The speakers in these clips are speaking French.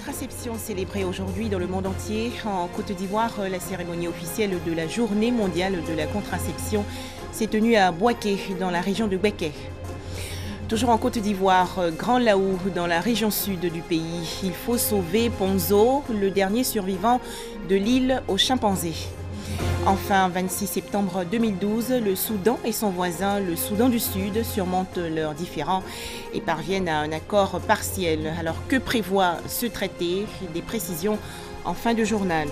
contraception célébrée aujourd'hui dans le monde entier. En Côte d'Ivoire, la cérémonie officielle de la Journée mondiale de la contraception s'est tenue à Bouaké, dans la région de Béké. Toujours en Côte d'Ivoire, Grand Laou, dans la région sud du pays. Il faut sauver Ponzo, le dernier survivant de l'île aux chimpanzés. Enfin, 26 septembre 2012, le Soudan et son voisin, le Soudan du Sud, surmontent leurs différends et parviennent à un accord partiel. Alors, que prévoit ce traité? Des précisions en fin de journal.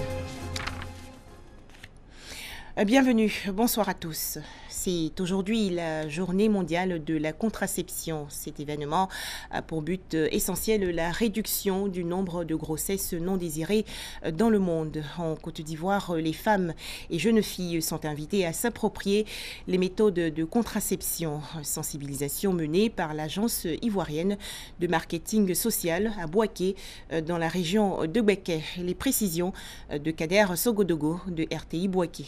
Bienvenue, bonsoir à tous. C'est aujourd'hui la journée mondiale de la contraception. Cet événement a pour but essentiel la réduction du nombre de grossesses non désirées dans le monde. En Côte d'Ivoire, les femmes et jeunes filles sont invitées à s'approprier les méthodes de contraception. Sensibilisation menée par l'agence ivoirienne de marketing social à Bouaké, dans la région de Béké. Les précisions de Kader Sogodogo de RTI Bouaké.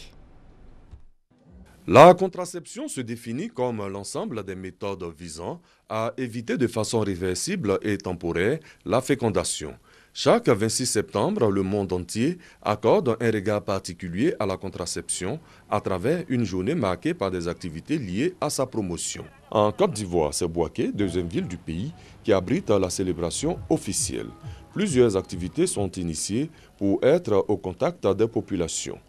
La contraception se définit comme l'ensemble des méthodes visant à éviter de façon réversible et temporaire la fécondation. Chaque 26 septembre, le monde entier accorde un regard particulier à la contraception à travers une journée marquée par des activités liées à sa promotion. En Côte d'Ivoire, c'est Bouaké, deuxième ville du pays, qui abrite la célébration officielle. Plusieurs activités sont initiées pour être au contact des populations.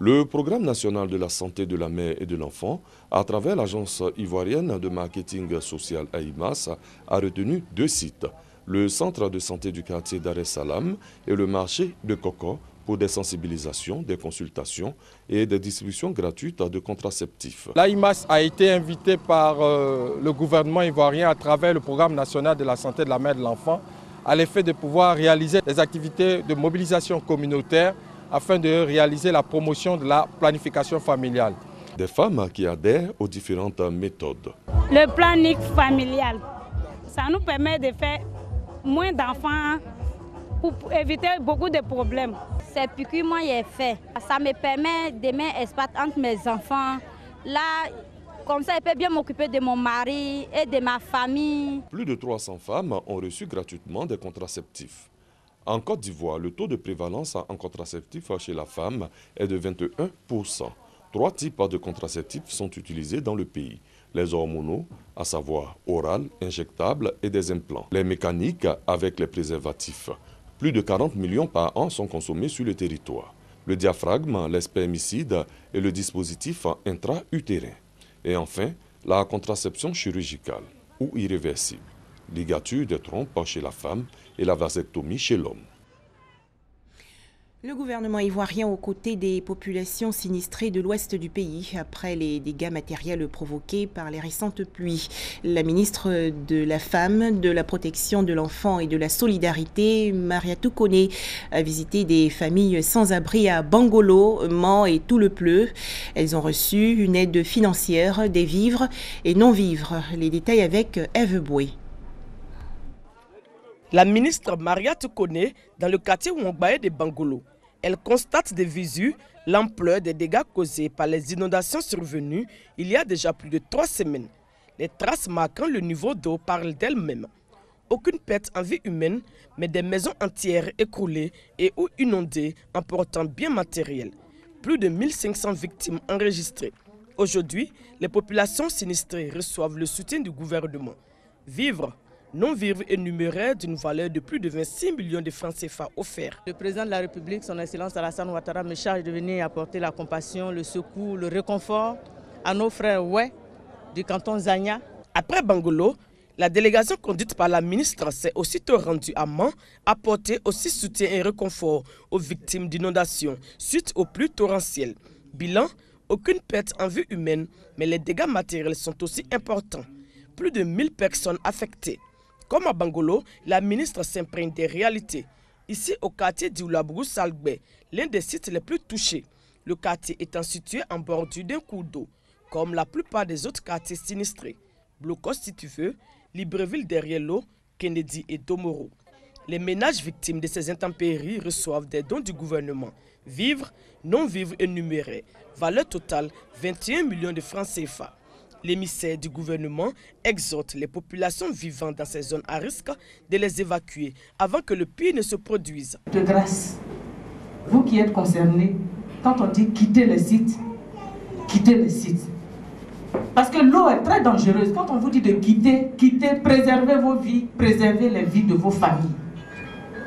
Le Programme national de la santé de la mère et de l'enfant, à travers l'agence ivoirienne de marketing social AIMAS, a retenu 2 sites, le centre de santé du quartier Dar es Salaam et le marché de Koko, pour des sensibilisations, des consultations et des distributions gratuites de contraceptifs. L'AIMAS a été invité par le gouvernement ivoirien à travers le Programme national de la santé de la mère et de l'enfant à l'effet de pouvoir réaliser des activités de mobilisation communautaire afin de réaliser la promotion de la planification familiale. Des femmes qui adhèrent aux différentes méthodes. Le planning familial, ça nous permet de faire moins d'enfants pour éviter beaucoup de problèmes. C'est piqûre, moi j'ai fait. Ça me permet d'aimer espace entre mes enfants. Là, comme ça, je peux bien m'occuper de mon mari et de ma famille. Plus de 300 femmes ont reçu gratuitement des contraceptifs. En Côte d'Ivoire, le taux de prévalence en contraceptifs chez la femme est de 21%. 3 types de contraceptifs sont utilisés dans le pays. Les hormonaux, à savoir oral, injectables et des implants. Les mécaniques avec les préservatifs. Plus de 40 millions par an sont consommés sur le territoire. Le diaphragme, les spermicides et le dispositif intra-utérin. Et enfin, la contraception chirurgicale ou irréversible. Ligature des trompes chez la femme et la vasectomie chez l'homme. Le gouvernement ivoirien aux côtés des populations sinistrées de l'ouest du pays après les dégâts matériels provoqués par les récentes pluies. La ministre de la Femme, de la Protection de l'Enfant et de la Solidarité, Mariatou Koné, a visité des familles sans abri à Bangolo, Mans et Tout-le-Pleu. Elles ont reçu une aide financière, des vivres et non-vivres. Les détails avec Ève Boué. La ministre Mariatou Koné, dans le quartier Wongbaye de Bangolo, elle constate de visu l'ampleur des dégâts causés par les inondations survenues il y a déjà plus de 3 semaines. Les traces marquant le niveau d'eau parlent d'elles-mêmes. Aucune perte en vie humaine, mais des maisons entières écroulées et ou inondées emportant biens matériels. Plus de 1500 victimes enregistrées. Aujourd'hui, les populations sinistrées reçoivent le soutien du gouvernement. Vivre, non-vivre et numéraire d'une valeur de plus de 26 millions de francs CFA offerts. Le président de la République, son Excellence Alassane Ouattara, me charge de venir apporter la compassion, le secours, le réconfort à nos frères du canton Zania. Après Bangolo, la délégation conduite par la ministre s'est aussitôt rendue à Mans, apporter aussi soutien et réconfort aux victimes d'inondations suite aux pluies torrentielles. Bilan, aucune perte en vie humaine, mais les dégâts matériels sont aussi importants. Plus de 1000 personnes affectées. Comme à Bangolo, la ministre s'imprègne des réalités. Ici, au quartier d'Oulabrou-Salgbé, l'un des sites les plus touchés, le quartier étant situé en bordure d'un cours d'eau, comme la plupart des autres quartiers sinistrés. Blocos, si tu veux, Libreville derrière l'eau, Kennedy et Domoro. Les ménages victimes de ces intempéries reçoivent des dons du gouvernement. Vivre, non-vivre et numéraire. Valeur totale, 21 millions de francs CFA. L'émissaire du gouvernement exhorte les populations vivant dans ces zones à risque de les évacuer avant que le pire ne se produise. De grâce, vous qui êtes concernés, quand on dit quitter le site, quittez le site. Parce que l'eau est très dangereuse. Quand on vous dit de quitter, quittez, préservez vos vies, préservez les vies de vos familles.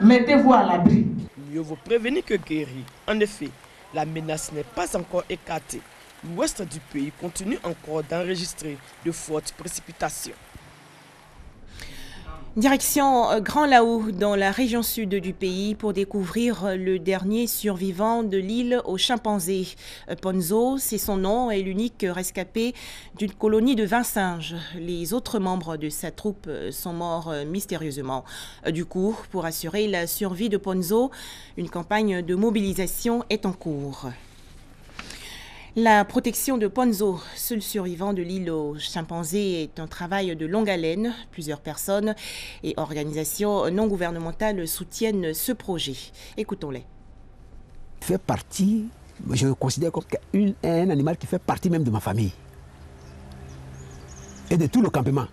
Mettez-vous à l'abri. Mieux vaut prévenir que guérir. En effet, la menace n'est pas encore écartée. L'ouest du pays continue encore d'enregistrer de fortes précipitations. Direction Grand Laou, dans la région sud du pays, pour découvrir le dernier survivant de l'île aux chimpanzés. Ponzo, c'est son nom, est l'unique rescapé d'une colonie de 20 singes. Les autres membres de sa troupe sont morts mystérieusement. Du coup, pour assurer la survie de Ponzo, une campagne de mobilisation est en cours. La protection de Ponzo, seul survivant de l'île aux chimpanzés, est un travail de longue haleine. Plusieurs personnes et organisations non gouvernementales soutiennent ce projet. Écoutons-les. Il fait partie, je le considère comme un animal qui fait partie même de ma famille et de tout le campement.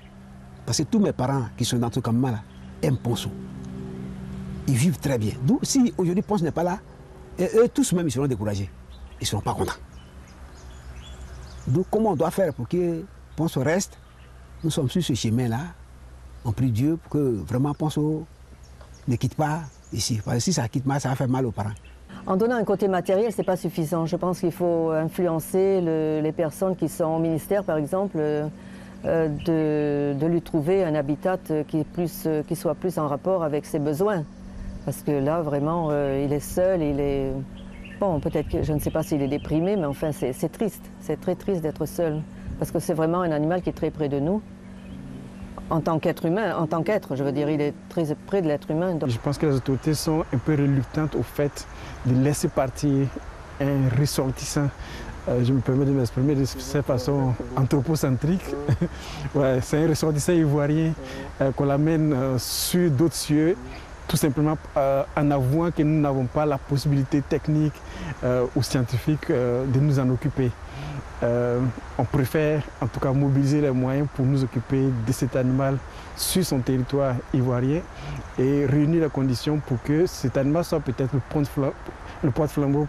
Parce que tous mes parents qui sont dans ce campement-là aiment Ponzo. Ils vivent très bien. Donc si aujourd'hui Ponzo n'est pas là, et eux tous même ils seront découragés. Ils ne seront pas contents. Donc comment on doit faire pour que Ponzo reste? Nous sommes sur ce chemin-là. On prie Dieu pour que vraiment Ponzo ne quitte pas ici. Parce que si ça quitte mal, ça va faire mal aux parents. En donnant un côté matériel, ce n'est pas suffisant. Je pense qu'il faut influencer les personnes qui sont au ministère, par exemple, de lui trouver un habitat qui soit plus en rapport avec ses besoins. Parce que là, vraiment, il est seul, il est... Bon, peut-être que je ne sais pas s'il est déprimé, mais enfin, c'est triste. C'est très triste d'être seul. Parce que c'est vraiment un animal qui est très près de nous. En tant qu'être humain, en tant qu'être, je veux dire, il est très près de l'être humain. Donc... Je pense que les autorités sont un peu reluctantes au fait de laisser partir un ressortissant. Je me permets de m'exprimer de cette façon anthropocentrique. Ouais, c'est un ressortissant ivoirien qu'on l'amène sur d'autres cieux. Tout simplement en avouant que nous n'avons pas la possibilité technique ou scientifique de nous en occuper. On préfère en tout cas mobiliser les moyens pour nous occuper de cet animal sur son territoire ivoirien et réunir les conditions pour que cet animal soit peut-être le porte-flambeau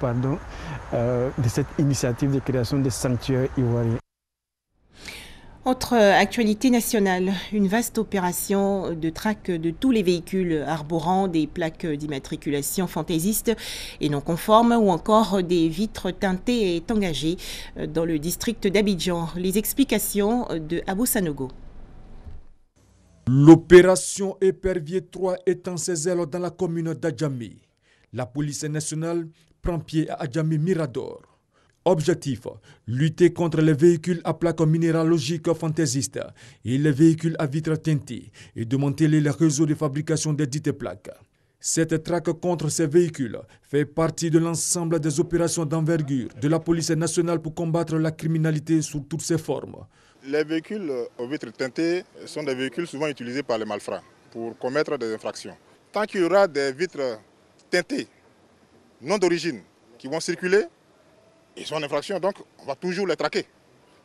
de cette initiative de création des sanctuaires ivoiriens. Autre actualité nationale, une vaste opération de traque de tous les véhicules arborant des plaques d'immatriculation fantaisistes et non conformes ou encore des vitres teintées est engagée dans le district d'Abidjan. Les explications de Abou Sanogo. L'opération Épervier 3 est en ses ailes dans la commune d'Adjamé. La police nationale prend pied à Adjamé Mirador. Objectif, lutter contre les véhicules à plaques minéralogiques fantaisistes et les véhicules à vitres teintées et démanteler les réseaux de fabrication des dites plaques. Cette traque contre ces véhicules fait partie de l'ensemble des opérations d'envergure de la police nationale pour combattre la criminalité sous toutes ses formes. Les véhicules aux vitres teintées sont des véhicules souvent utilisés par les malfrats pour commettre des infractions. Tant qu'il y aura des vitres teintées, non d'origine, qui vont circuler, ils sont en infraction, donc on va toujours les traquer.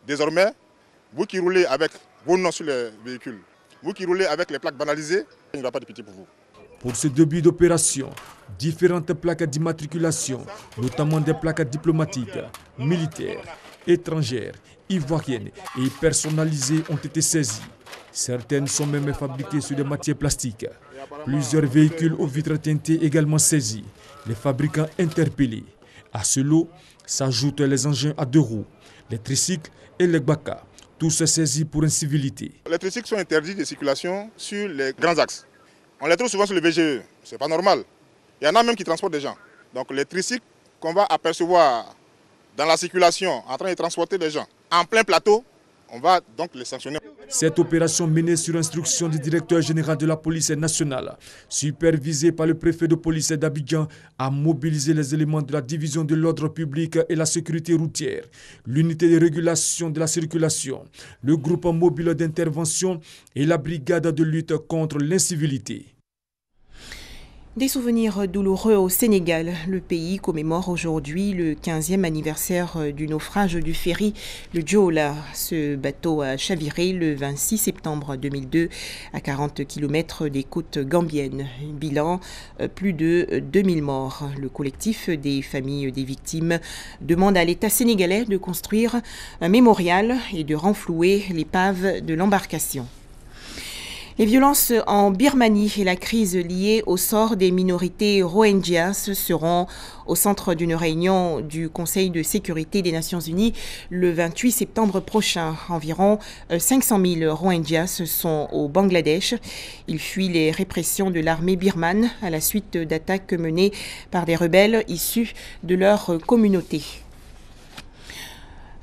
Désormais, vous qui roulez avec vos noms sur les véhicules, vous qui roulez avec les plaques banalisées, il n'y aura pas de pitié pour vous. Pour ce début d'opération, différentes plaques d'immatriculation, notamment des plaques diplomatiques, militaires, étrangères, ivoiriennes et personnalisées ont été saisies. Certaines sont même fabriquées sur des matières plastiques. Plusieurs véhicules aux vitres teintées également saisis, les fabricants interpellés. À ce lot s'ajoutent les engins à 2 roues, les tricycles et les gbaka, tous saisis pour incivilité. Les tricycles sont interdits de circulation sur les grands axes. On les trouve souvent sur le VGE, c'est pas normal. Il y en a même qui transportent des gens. Donc les tricycles qu'on va apercevoir dans la circulation en train de transporter des gens en plein plateau, on va donc les sanctionner. Cette opération menée sur instruction du directeur général de la police nationale, supervisée par le préfet de police d'Abidjan, a mobilisé les éléments de la division de l'ordre public et la sécurité routière, l'unité de régulation de la circulation, le groupe mobile d'intervention et la brigade de lutte contre l'incivilité. Des souvenirs douloureux au Sénégal. Le pays commémore aujourd'hui le 15e anniversaire du naufrage du ferry le Joola. Ce bateau a chaviré le 26 septembre 2002 à 40 km des côtes gambiennes. Bilan, plus de 2000 morts. Le collectif des familles des victimes demande à l'État sénégalais de construire un mémorial et de renflouer l'épave de l'embarcation. Les violences en Birmanie et la crise liée au sort des minorités rohingyas seront au centre d'une réunion du Conseil de sécurité des Nations Unies le 28 septembre prochain. Environ 500 000 Rohingyas sont au Bangladesh. Ils fuient les répressions de l'armée birmane à la suite d'attaques menées par des rebelles issus de leur communauté.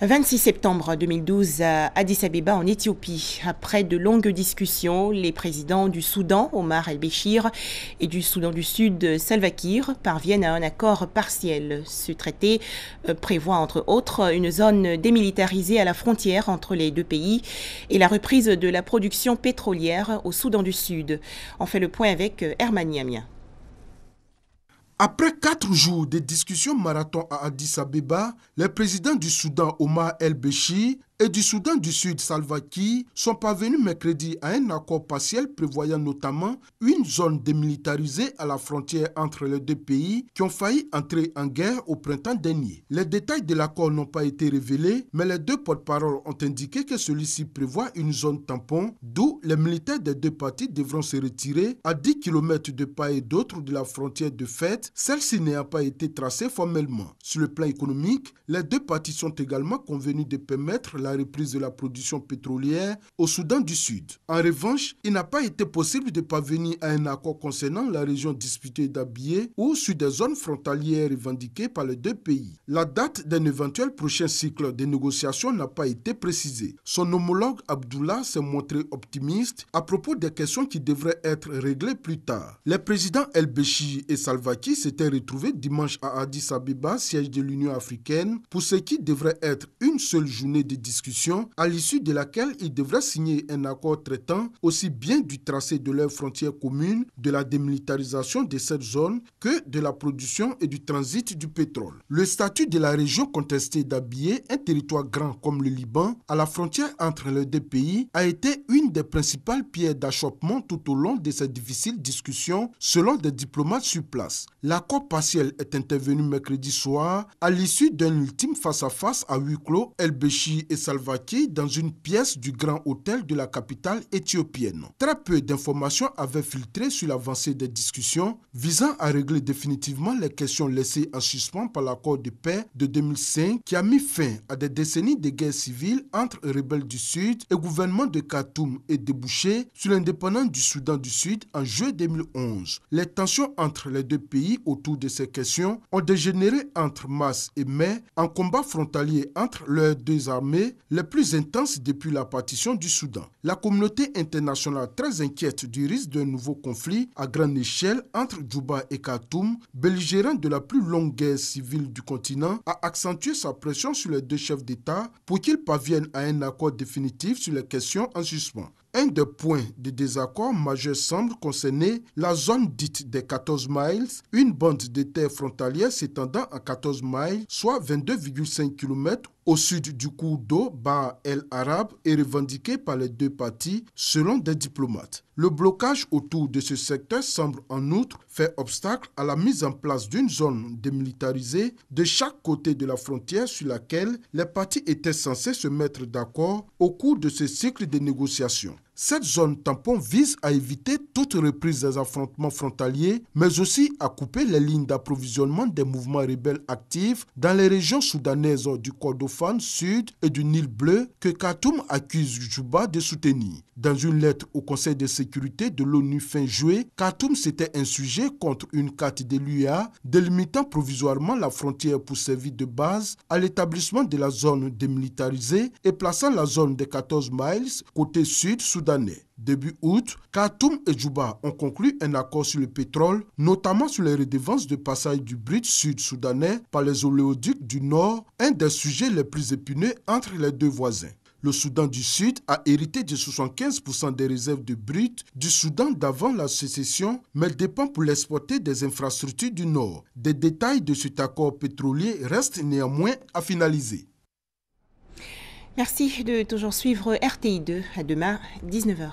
26 septembre 2012 à Addis Abeba en Éthiopie. Après de longues discussions, les présidents du Soudan, Omar el-Béchir, et du Soudan du Sud, Salva Kiir, parviennent à un accord partiel. Ce traité prévoit entre autres une zone démilitarisée à la frontière entre les deux pays et la reprise de la production pétrolière au Soudan du Sud. On fait le point avec Herman Niamia. Après 4 jours de discussions marathon à Addis Abeba, les présidents du Soudan, Omar el-Béchir, et du Soudan du Sud, Salva Kiir, sont parvenus mercredi à un accord partiel prévoyant notamment une zone démilitarisée à la frontière entre les deux pays qui ont failli entrer en guerre au printemps dernier. Les détails de l'accord n'ont pas été révélés, mais les deux porte-paroles ont indiqué que celui-ci prévoit une zone tampon d'où les militaires des deux parties devront se retirer à 10 km de part et d'autre de la frontière de fait, celle-ci n'ayant pas été tracée formellement. Sur le plan économique, les deux parties sont également convenues de permettre la reprise de la production pétrolière au Soudan du Sud. En revanche, il n'a pas été possible de parvenir à un accord concernant la région disputée d'Abyei ou sur des zones frontalières revendiquées par les deux pays. La date d'un éventuel prochain cycle de négociations n'a pas été précisée. Son homologue Abdullah s'est montré optimiste à propos des questions qui devraient être réglées plus tard. Les présidents el-Béchir et Salva Kiir s'étaient retrouvés dimanche à Addis Abeba, siège de l'Union africaine, pour ce qui devrait être une seule journée de discussion à l'issue de laquelle ils devraient signer un accord traitant aussi bien du tracé de leurs frontières communes, de la démilitarisation de cette zone que de la production et du transit du pétrole. Le statut de la région contestée d'Abyei, un territoire grand comme le Liban, à la frontière entre les deux pays, a été une des principales pierres d'achoppement tout au long de ces difficiles discussions selon des diplomates sur place. L'accord partiel est intervenu mercredi soir à l'issue d'un ultime face-à-face à huis clos, el-Béchir et Salva Kiir dans une pièce du grand hôtel de la capitale éthiopienne. Très peu d'informations avaient filtré sur l'avancée des discussions visant à régler définitivement les questions laissées en suspens par l'accord de paix de 2005 qui a mis fin à des décennies de guerre civile entre rebelles du Sud et gouvernement de Khartoum et débouché sur l'indépendance du Soudan du Sud en juin 2011. Les tensions entre les deux pays autour de ces questions ont dégénéré entre mars et mai en combat frontalier entre leurs deux armées les plus intenses depuis la partition du Soudan. La communauté internationale, très inquiète du risque d'un nouveau conflit à grande échelle entre Djouba et Khartoum, belligérant de la plus longue guerre civile du continent, a accentué sa pression sur les deux chefs d'État pour qu'ils parviennent à un accord définitif sur les questions en suspens. Un des points de désaccord majeur semble concerner la zone dite des 14 miles, une bande de terre frontalière s'étendant à 14 miles, soit 22,5 km au sud du cours d'eau Bahr el-Arab est revendiquée par les deux parties selon des diplomates. Le blocage autour de ce secteur semble en outre faire obstacle à la mise en place d'une zone démilitarisée de chaque côté de la frontière sur laquelle les parties étaient censées se mettre d'accord au cours de ce cycle de négociations. Cette zone tampon vise à éviter toute reprise des affrontements frontaliers, mais aussi à couper les lignes d'approvisionnement des mouvements rebelles actifs dans les régions soudanaises du Kordofan Sud et du Nil Bleu que Khartoum accuse Djouba de soutenir. Dans une lettre au Conseil de sécurité de l'ONU fin juillet, Khartoum s'était insurgé contre une carte de l'UA délimitant provisoirement la frontière pour servir de base à l'établissement de la zone démilitarisée et plaçant la zone des 14 miles côté sud soudanais. Début août, Khartoum et Djouba ont conclu un accord sur le pétrole, notamment sur les redevances de passage du bridge sud-soudanais par les oléoducs du Nord, un des sujets les plus épineux entre les deux voisins. Le Soudan du Sud a hérité de 75% des réserves de brut du Soudan d'avant la sécession, mais dépend pour l'exporter des infrastructures du Nord. Des détails de cet accord pétrolier restent néanmoins à finaliser. Merci de toujours suivre RTI2. À demain, 19h.